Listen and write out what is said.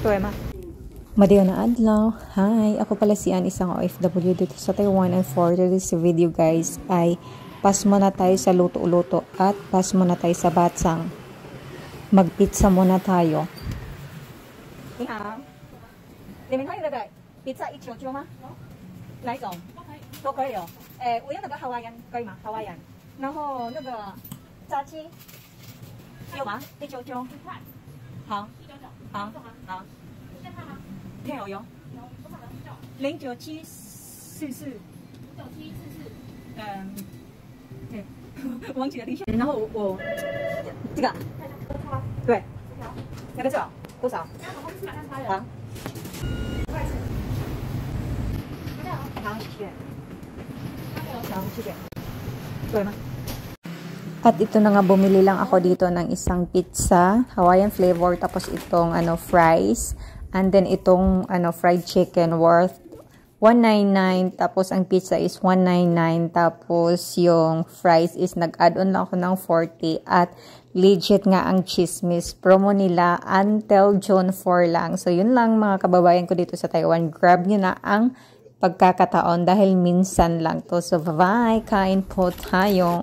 Tuema. Madiyo na adlaw. Hi, ako pala si Ann, isang OFW dito sa Taiwan, and for this video guys ay pas muna tayo sa luto-luto at pas muna tayo sa batsang. Magpizza muna tayo. 你好，你们还有那个 pizza 一球球吗？哪一种？都可以哦。我要那个哈瓦人，可以吗？哈瓦人。然后那个炸鸡有吗？一球球。好，好，好。天有有。09744。对，忘记了零然后我这个，对，那个叫多少？好。好，谢谢。好，谢谢。对吗？ At ito na nga, bumili lang ako dito ng isang pizza, Hawaiian flavor, tapos itong fries, and then itong fried chicken worth 199, tapos ang pizza is 199, tapos yung fries is nag-add-on lang ako ng 40, at legit nga ang chismis. Promo nila until June 4 lang. So yun lang mga kababayan ko dito sa Taiwan. Grab nyo na ang pagkakataon dahil minsan lang to. So bye, kain po tayo.